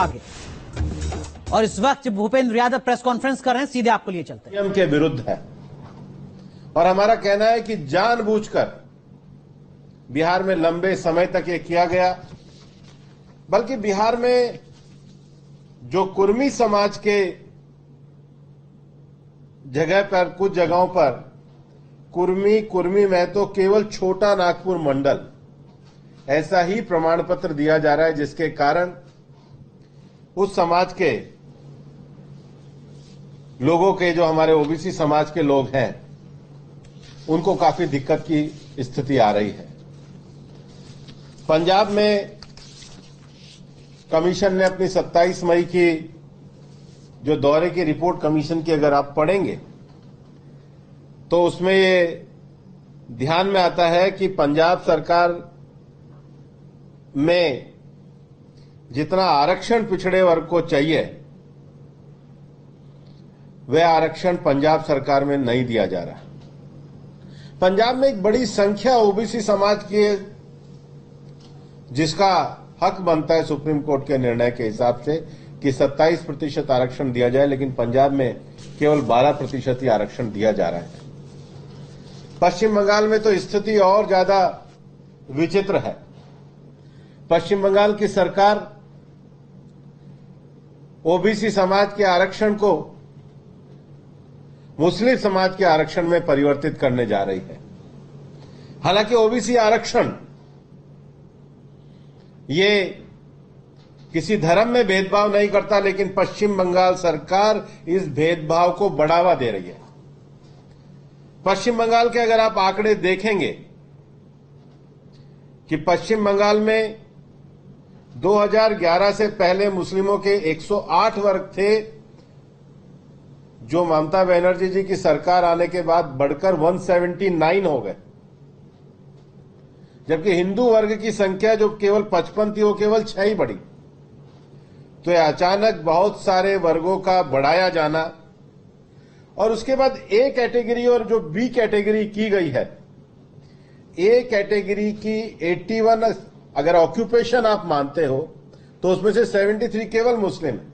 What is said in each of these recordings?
आगे। और इस वक्त भूपेंद्र यादव प्रेस कॉन्फ्रेंस कर रहे हैं, सीधे आपको लिए चलते हैं। नियम के विरुद्ध है और हमारा कहना है कि जानबूझकर बिहार में लंबे समय तक ये किया गया, बल्कि बिहार में जो कुर्मी समाज के जगह पर, कुछ जगहों पर कुर्मी में तो केवल छोटा नागपुर मंडल ऐसा ही प्रमाण पत्र दिया जा रहा है, जिसके कारण उस समाज के लोगों के, जो हमारे ओबीसी समाज के लोग हैं, उनको काफी दिक्कत की स्थिति आ रही है। पंजाब में कमीशन ने अपनी 27 मई की जो दौरे की रिपोर्ट कमीशन की अगर आप पढ़ेंगे तो उसमें ये ध्यान में आता है कि पंजाब सरकार में जितना आरक्षण पिछड़े वर्ग को चाहिए वह आरक्षण पंजाब सरकार में नहीं दिया जा रहा। पंजाब में एक बड़ी संख्या ओबीसी समाज की है जिसका हक बनता है सुप्रीम कोर्ट के निर्णय के हिसाब से कि 27% आरक्षण दिया जाए, लेकिन पंजाब में केवल 12% ही आरक्षण दिया जा रहा है। पश्चिम बंगाल में तो स्थिति और ज्यादा विचित्र है। पश्चिम बंगाल की सरकार ओबीसी समाज के आरक्षण को मुस्लिम समाज के आरक्षण में परिवर्तित करने जा रही है। हालांकि ओबीसी आरक्षण ये किसी धर्म में भेदभाव नहीं करता, लेकिन पश्चिम बंगाल सरकार इस भेदभाव को बढ़ावा दे रही है। पश्चिम बंगाल के अगर आप आंकड़े देखेंगे कि पश्चिम बंगाल में 2011 से पहले मुस्लिमों के 108 वर्ग थे, जो ममता बनर्जी जी की सरकार आने के बाद बढ़कर 179 हो गए, जबकि हिंदू वर्ग की संख्या जो केवल 55 थी वो केवल 6 ही बढ़ी। तो यह अचानक बहुत सारे वर्गों का बढ़ाया जाना, और उसके बाद ए कैटेगरी और जो बी कैटेगरी की गई है, ए कैटेगरी की 81 अगर ऑक्यूपेशन आप मानते हो तो उसमें से 73 केवल मुस्लिम है।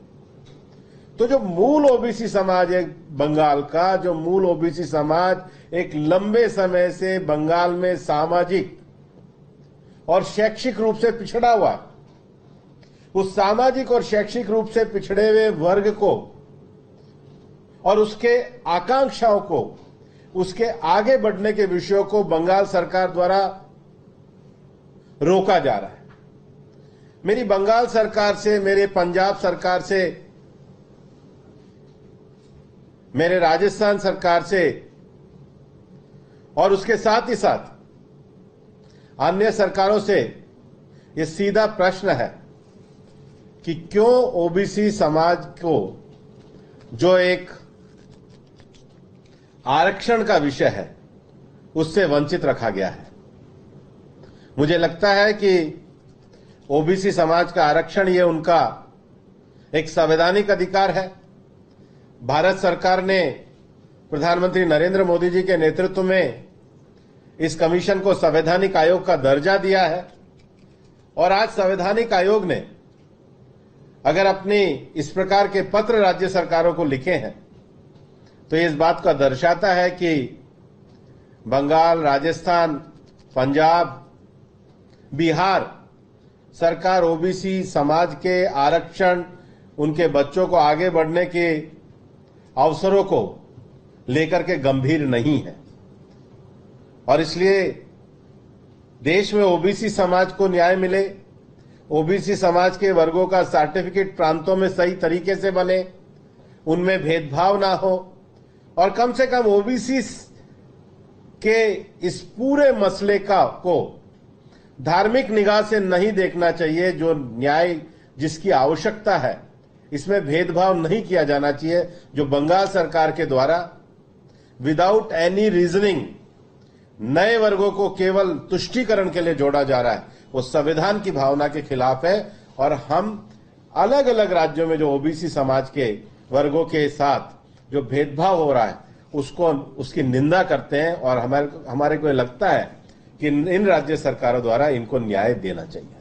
तो जो मूल ओबीसी समाज है बंगाल का, जो मूल ओबीसी समाज एक लंबे समय से बंगाल में सामाजिक और शैक्षिक रूप से पिछड़ा हुआ है, उस सामाजिक और शैक्षिक रूप से पिछड़े हुए वर्ग को और उसके आकांक्षाओं को, उसके आगे बढ़ने के विषयों को बंगाल सरकार द्वारा रोका जा रहा है। मेरी बंगाल सरकार से, मेरे पंजाब सरकार से, मेरे राजस्थान सरकार से और उसके साथ ही साथ अन्य सरकारों से यह सीधा प्रश्न है कि क्यों ओबीसी समाज को, जो एक आरक्षण का विषय है, उससे वंचित रखा गया है। मुझे लगता है कि ओबीसी समाज का आरक्षण ये उनका एक संवैधानिक अधिकार है। भारत सरकार ने प्रधानमंत्री नरेंद्र मोदी जी के नेतृत्व में इस कमीशन को संवैधानिक आयोग का दर्जा दिया है, और आज संवैधानिक आयोग ने अगर अपनी इस प्रकार के पत्र राज्य सरकारों को लिखे हैं तो इस बात का दर्शाता है कि बंगाल, राजस्थान, पंजाब, बिहार सरकार ओबीसी समाज के आरक्षण, उनके बच्चों को आगे बढ़ने के अवसरों को लेकर के गंभीर नहीं है। और इसलिए देश में ओबीसी समाज को न्याय मिले, ओबीसी समाज के वर्गों का सर्टिफिकेट प्रांतों में सही तरीके से बने, उनमें भेदभाव ना हो, और कम से कम ओबीसी के इस पूरे मसले को धार्मिक निगाह से नहीं देखना चाहिए। जो न्याय जिसकी आवश्यकता है, इसमें भेदभाव नहीं किया जाना चाहिए। जो बंगाल सरकार के द्वारा विदाउट एनी रीजनिंग नए वर्गों को केवल तुष्टीकरण के लिए जोड़ा जा रहा है, वो संविधान की भावना के खिलाफ है। और हम अलग अलग राज्यों में जो ओबीसी समाज के वर्गों के साथ जो भेदभाव हो रहा है उसकी निंदा करते हैं, और हमारे को लगता है कि इन राज्य सरकारों द्वारा इनको न्याय देना चाहिए।